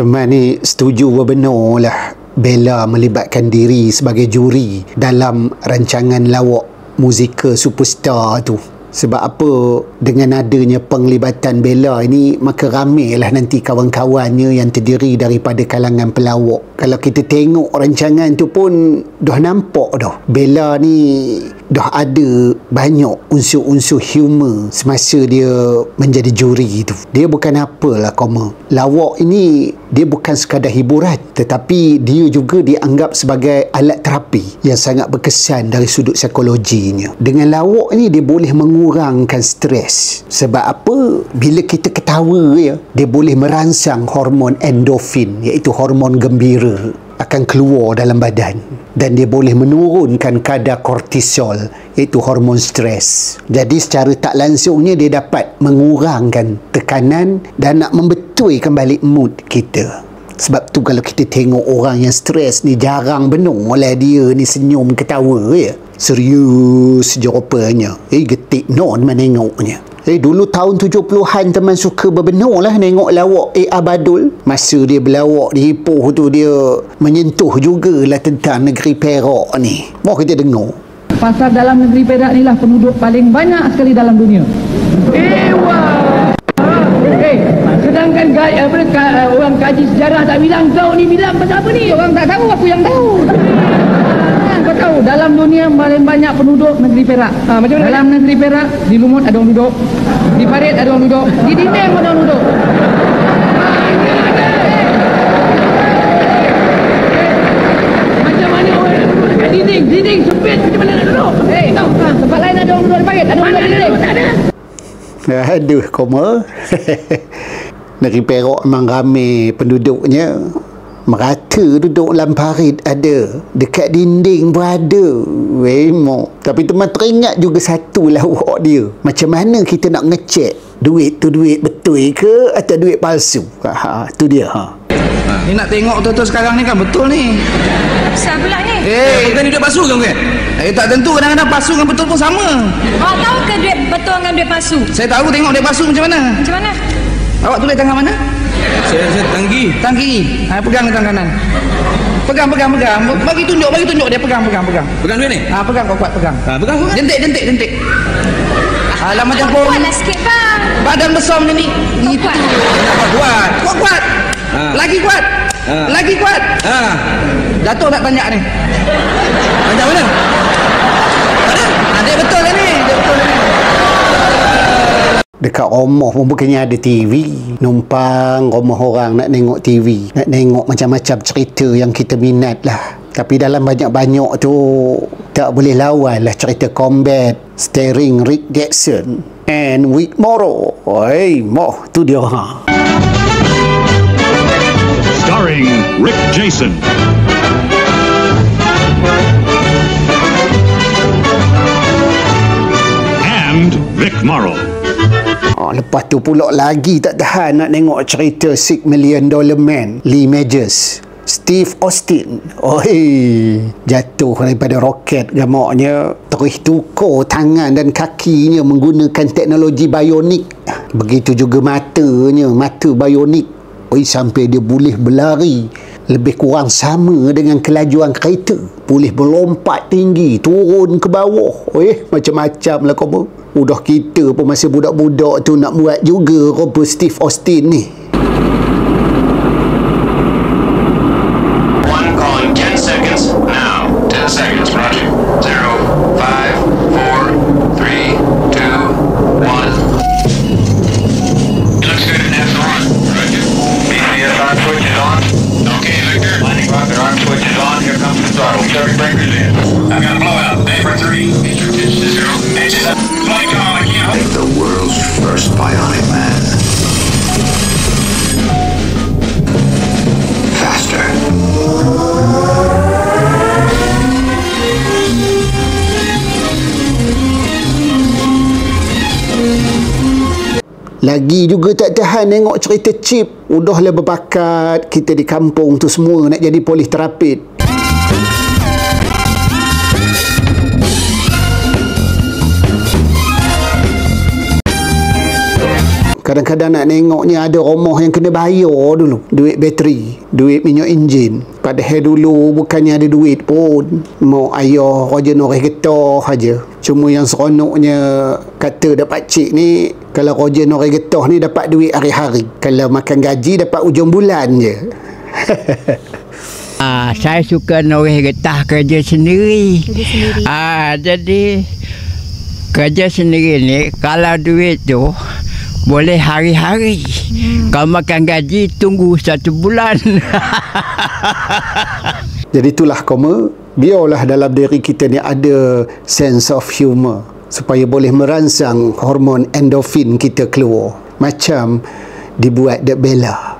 Teman ni setuju benar lah Bella melibatkan diri sebagai juri dalam rancangan lawak musikal Superstar tu. Sebab apa? Dengan adanya penglibatan Bella ini, maka ramailah nanti kawan-kawannya yang terdiri daripada kalangan pelawak. Kalau kita tengok rancangan tu pun dah nampak dah Bella ni dah ada banyak unsur-unsur humor semasa dia menjadi juri tu. Dia bukan apalah lawak ini dia bukan sekadar hiburan, tetapi dia juga dianggap sebagai alat terapi yang sangat berkesan dari sudut psikologinya. Dengan lawak ni dia boleh mengurangkan stres. Sebab apa? Bila kita ketawa dia boleh merangsang hormon endorfin, iaitu hormon gembira akan keluar dalam badan, dan dia boleh menurunkan kadar kortisol, iaitu hormon stres. Jadi secara tak langsungnya dia dapat mengurangkan tekanan dan nak membetulkan balik mood kita. Sebab tu kalau kita tengok orang yang stres ni, jarang benar lah dia ni senyum ketawa serius je rupanya. Getik non menengoknya. Dulu tahun 70-an teman suka berbenar lah nengok lawak A.R. Badul. Masa dia berlawak di Ipoh tu, dia menyentuh jugalah tentang negeri Perak ni. Mau kita dengar. Pasal dalam negeri Perak ni lah penduduk paling banyak sekali dalam dunia. Sedangkan orang kaji sejarah tak bilang, kau ni bilang pasal apa ni? Orang tak tahu, aku yang tahu. Kau tahu dalam dunia paling banyak penduduk negeri Perak. Macam mana? Dalam negeri Perak, di Lumut ada orang duduk, di Parit ada orang duduk, di Dinding ada orang duduk. Macam mana orang duduk kat dinding sempit, macam mana nak duduk? Tempat lain ada orang duduk di Parit, ada orang duduk di dinding. Tak ada. Aduh, negeri Perak memang ramai penduduknya. Merata duduk dalam parit ada, dekat dinding pun ada. Tapi teman teringat juga satu lawak dia. Macam mana kita nak ngecek duit tu duit betul ke atau duit palsu? Tu dia. Ni nak tengok betul-betul sekarang ni kan betul ni. Besar pula ni. Bukan duit palsu ke bukan? Tak tentu, kadang-kadang palsu dengan betul pun sama. Awak tahu ke duit betul dengan duit palsu? Saya tahu, tengok duit palsu macam mana. Macam mana? Awak tulis tangan mana? Saya tanggi. Pegang tangan kanan. Pegang. Bagi tunjuk dia, pegang. Pegang duit ni? Pegang, kuat pegang. Pegang kuat. Jentik. Alah macam pun. Kuatlah sikit bang. Badan besar macam ni. Kuat. Kuat. Lagi kuat. Datuk tak tanya ni. Tanya mana? Dia betul ni. Dekat rumah pun bukannya ada TV. Numpang rumah orang nak tengok TV, nak tengok macam-macam cerita yang kita minat lah. Tapi dalam banyak-banyak tu tak boleh lawan lah cerita Combat starring Rick Jackson and Wick Morrow. Tu dia. Starring Rick Jason and Vic Morrow. Lepas tu pula lagi tak tahan nak tengok cerita $6 Million Man, Lee Majors, Steve Austin. Jatuh daripada roket gamaknya, terus tukar tangan dan kakinya menggunakan teknologi bionik. Begitu juga matanya, mata bionik. Sampai dia boleh berlari lebih kurang sama dengan kelajuan kereta. Boleh melompat tinggi, turun ke bawah. Macam-macam lah kau. Udah kita pun masa budak-budak tu nak buat juga rupa Steve Austin ni. The world's first bionic man. Faster. Lagi juga tak tahan tengok cerita Chip. Udahlah berbakat kita di kampung tu semua nak jadi polis terapit. Kadang-kadang nak tengoknya ada rumah yang kena bayar dulu. Duit bateri, duit minyak enjin. Padahal dulu bukannya ada duit pun. Mak ayah kerja noreh getah aja. Cuma yang seronoknya kata dapat cik ni, kalau kerja noreh getah ni dapat duit hari-hari. Kalau makan gaji dapat ujung bulan je. Saya suka noreh getah kerja sendiri. Jadi kerja sendiri ni kalau duit tu boleh hari-hari. Kalau makan gaji tunggu 1 bulan. Jadi itulah koma, biarlah dalam diri kita ni ada sense of humor supaya boleh merangsang hormon endorfin kita keluar. Macam dibuat Dek Bella.